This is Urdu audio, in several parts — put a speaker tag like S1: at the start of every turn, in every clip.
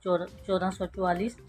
S1: 1444,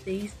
S1: 23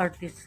S1: 38।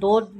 S1: 2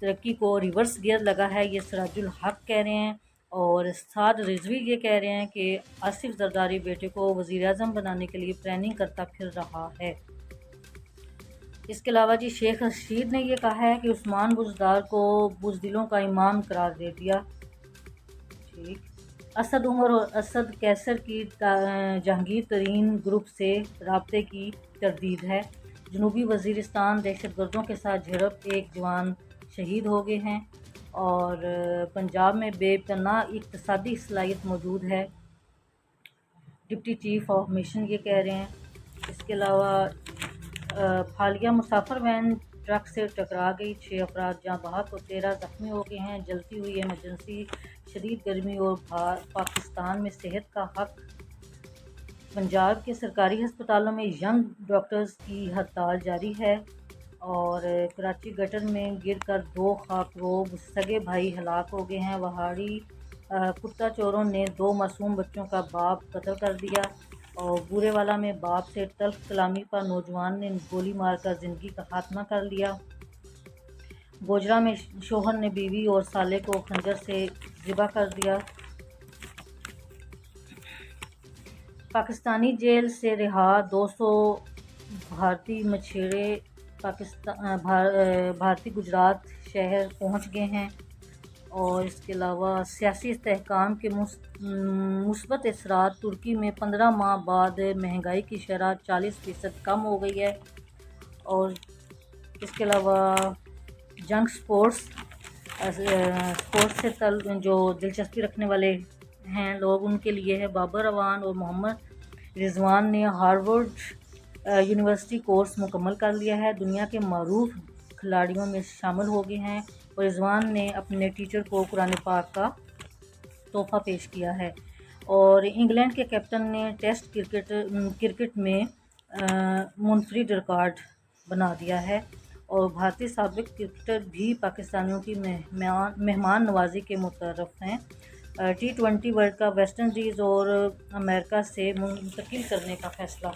S1: ترقی کو ریورس گیئر لگا ہے، یہ سراج الحق کہہ رہے ہیں۔ اور سعد رضوی یہ کہہ رہے ہیں کہ آصف زرداری بیٹے کو وزیر اعظم بنانے کے لیے پلاننگ کرتا پھر رہا ہے۔ اس کے علاوہ جی شیخ رشید نے یہ کہا ہے کہ عثمان بزدار کو بزدلوں کا امام قرار دے دیا۔ ٹھیک، اسد عمر اور اسد کیسر کی جہانگیر ترین گروپ سے رابطے کی تردید ہے۔ جنوبی وزیرستان دہشت گردوں کے ساتھ جھڑپ، ایک جوان شہید ہو گئے ہیں۔ اور پنجاب میں بے پناہ اقتصادی صلاحیت موجود ہے، ڈپٹی چیف آف مشن یہ کہہ رہے ہیں۔ اس کے علاوہ حالیہ مسافر وین ٹرک سے ٹکرا گئی، 6 افراد جاں بحق اور 13 زخمی ہو گئے ہیں۔ جلتی ہوئی ایمرجنسی، شدید گرمی اور پاکستان میں صحت کا حق۔ پنجاب کے سرکاری ہسپتالوں میں ینگ ڈاکٹرز کی ہڑتال جاری ہے۔ اور کراچی گٹر میں گر کر 2 خاکروب سگے بھائی ہلاک ہو گئے ہیں۔ وہاڑی کتا چوروں نے 2 معصوم بچوں کا باپ قتل کر دیا۔ اور بورے والا میں باپ سے تلخ کلامی پر نوجوان نے گولی مار کر زندگی کا خاتمہ کر لیا۔ گوجرا میں شوہر نے بیوی اور سالے کو خنجر سے ذبح کر دیا۔ پاکستانی جیل سے رہا 200 بھارتی مچھیرے بھارتی گجرات شہر پہنچ گئے ہیں۔ اور اس کے علاوہ سیاسی استحکام کے مثبت اثرات، ترکی میں 15 ماہ بعد مہنگائی کی شرح 40% کم ہو گئی ہے۔ اور اس کے علاوہ جنگ سپورٹس سے جو دلچسپی رکھنے والے ہیں لوگ، ان کے لیے ہے۔ بابر اعوان اور محمد رضوان نے ہارورڈ یونیورسٹی کورس مکمل کر لیا ہے، دنیا کے معروف کھلاڑیوں میں شامل ہو گئے ہیں۔ اور رضوان نے اپنے ٹیچر کو قرآن پاک کا تحفہ پیش کیا ہے۔ اور انگلینڈ کے کیپٹن نے ٹیسٹ کرکٹ میں منفرد ریکارڈ بنا دیا ہے۔ اور بھارتی سابق کرکٹر بھی پاکستانیوں کی مہمان نوازی کے متعارف ہیں۔ T20 world cup West Indies اور امریکہ سے منتقل کرنے کا فیصلہ۔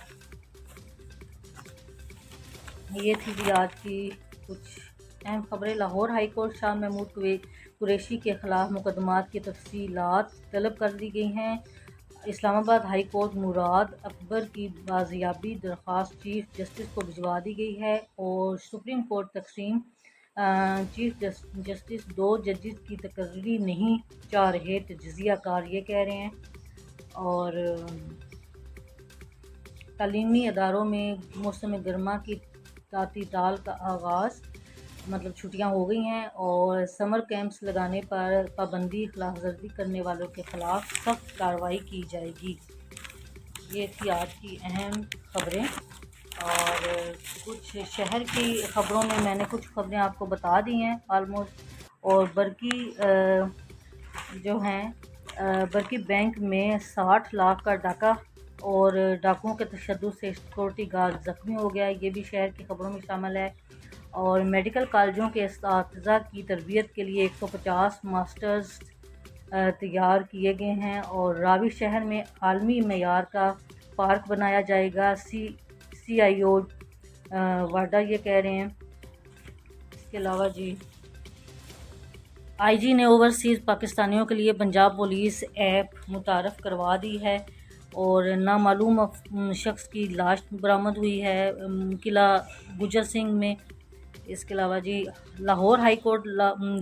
S1: یہ تھی جی آج کی کچھ اہم خبریں۔ لاہور ہائی کورٹ شاہ محمود قریشی کے خلاف مقدمات کی تفصیلات طلب کر دی گئی ہیں۔ اسلام آباد ہائی کورٹ مراد اکبر کی بازیابی درخواست چیف جسٹس کو بھجوا دی گئی ہے۔ اور سپریم کورٹ تقسیم، چیف جسٹس 2 ججز کی تقرری نہیں چاہ رہے تجزیہ کار یہ کہہ رہے ہیں۔ اور تعلیمی اداروں میں موسم گرما کی تعطیلات کا آغاز، مطلب چھٹیاں ہو گئی ہیں۔ اور سمر کیمپس لگانے پر پابندی، خلاف ورزی کرنے والوں کے خلاف سخت کارروائی کی جائے گی۔ یہ تھی آج کی اہم خبریں۔ اور کچھ شہر کی خبروں میں نے کچھ خبریں آپ کو بتا دی ہیں آلموسٹ۔ اور برقی بینک میں 60 لاکھ کا ڈاکہ اور ڈاکوؤں کے تشدد سے سیکورٹی گارڈ زخمی ہو گیا، یہ بھی شہر کی خبروں میں شامل ہے۔ اور میڈیکل کالجوں کے اساتذہ کی تربیت کے لیے 150 ماسٹرز تیار کیے گئے ہیں۔ اور راوی شہر میں عالمی معیار کا پارک بنایا جائے گا، CIO واڈا یہ کہہ رہے ہیں۔ اس کے علاوہ جی IG نے اوورسیز پاکستانیوں کے لیے پنجاب پولیس ایپ متعارف کروا دی ہے۔ اور نامعلوم شخص کی لاش برآمد ہوئی ہے قلعہ گجر سنگھ میں۔ اس کے علاوہ جی لاہور ہائی کورٹ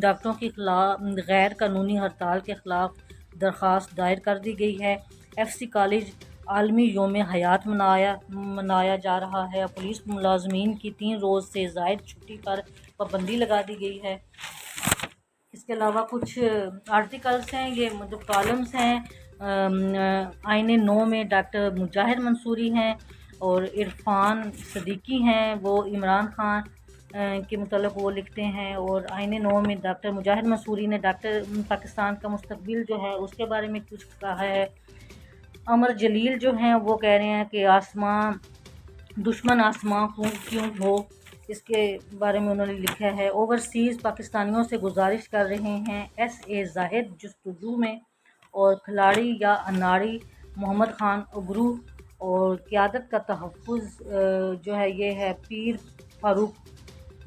S1: ڈاکٹروں کی غیر قانونی ہڑتال کے خلاف درخواست دائر کر دی گئی ہے۔ FC کالج عالمی یوم حیات منایا جا رہا ہے۔ پولیس ملازمین کی 3 روز سے زائد چھٹی پر پابندی لگا دی گئی ہے۔ اس کے علاوہ کچھ آرٹیکلز ہیں، یہ مطلب کالمز ہیں۔ آئین 9 میں ڈاکٹر مجاہد منصوری ہیں اور عرفان صدیقی ہیں، وہ عمران خان کے متعلق وہ لکھتے ہیں۔ اور آئین 9 میں ڈاکٹر مجاہد منصوری نے پاکستان کا مستقبل جو ہے اس کے بارے میں کچھ کہا ہے۔ عمر جلیل جو ہیں وہ کہہ رہے ہیں کہ دشمن آسماں کیوں ہو، اس کے بارے میں انہوں نے لکھا ہے۔ اوورسیز پاکستانیوں سے گزارش کر رہے ہیں SA زاہد جستجو میں۔ اور کھلاڑی یا اناڑی محمد خان اگرو۔ اور قیادت کا تحفظ جو ہے یہ ہے پیر فاروق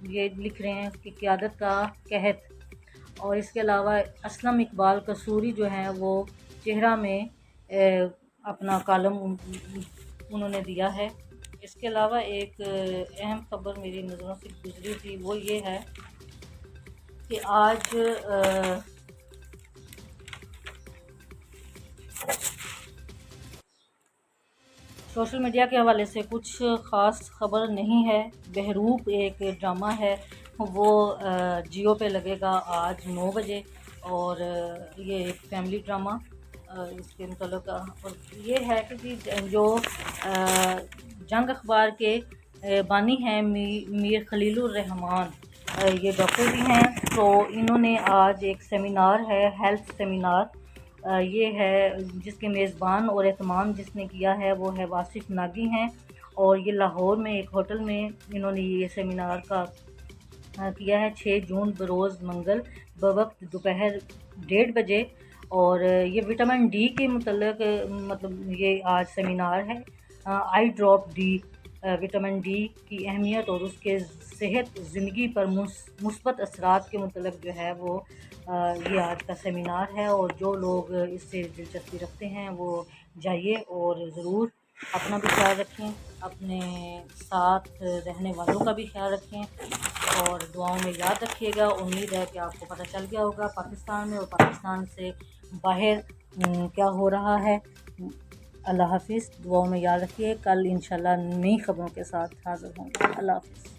S1: یہ لکھ رہے ہیں اس کی قیادت کا قحط، اور اس کے علاوہ اسلم اقبال قصوری جو ہیں وہ چہرہ میں اپنا کالم انہوں نے دیا ہے۔ اس کے علاوہ ایک اہم خبر میری نظروں سے گزری تھی، وہ یہ ہے کہ آج سوشل میڈیا کے حوالے سے کچھ خاص خبر نہیں ہے۔ بہروپ ایک ڈرامہ ہے، وہ جیو پہ لگے گا آج 9 بجے، اور یہ ایک فیملی ڈرامہ اس کے متعلق، اور یہ ہے کہ جو جنگ اخبار کے بانی ہیں میر خلیل الرحمان، یہ ڈاکٹر بھی ہیں، تو انہوں نے آج ایک سیمینار ہے، ہیلتھ سیمینار، یہ ہے جس کے میزبان اور اہتمام جس نے کیا ہے وہ ہے واصف ناگی ہیں، اور یہ لاہور میں ایک ہوٹل میں انہوں نے یہ سیمینار کا کیا ہے 6 جون بروز منگل بوقت دوپہر 1:30 بجے، اور یہ وٹامن ڈی کے متعلق مطلب یہ آج سیمینار ہے، I drop D, vitamin D کی اہمیت اور اس کے صحت زندگی پر مثبت اثرات کے متعلق جو ہے وہ یہ آج کا سیمینار ہے، اور جو لوگ اس سے دلچسپی رکھتے ہیں وہ جائیے اور ضرور اپنا بھی خیال رکھیں، اپنے ساتھ رہنے والوں کا بھی خیال رکھیں، اور دعاؤں میں یاد رکھیے گا۔ امید ہے کہ آپ کو پتہ چل گیا ہوگا پاکستان میں اور پاکستان سے باہر کیا ہو رہا ہے۔ اللہ حافظ، دعاؤں میں یاد رکھیے، کل انشاءاللہ نئی خبروں کے ساتھ حاضر ہوں گے۔ اللہ حافظ۔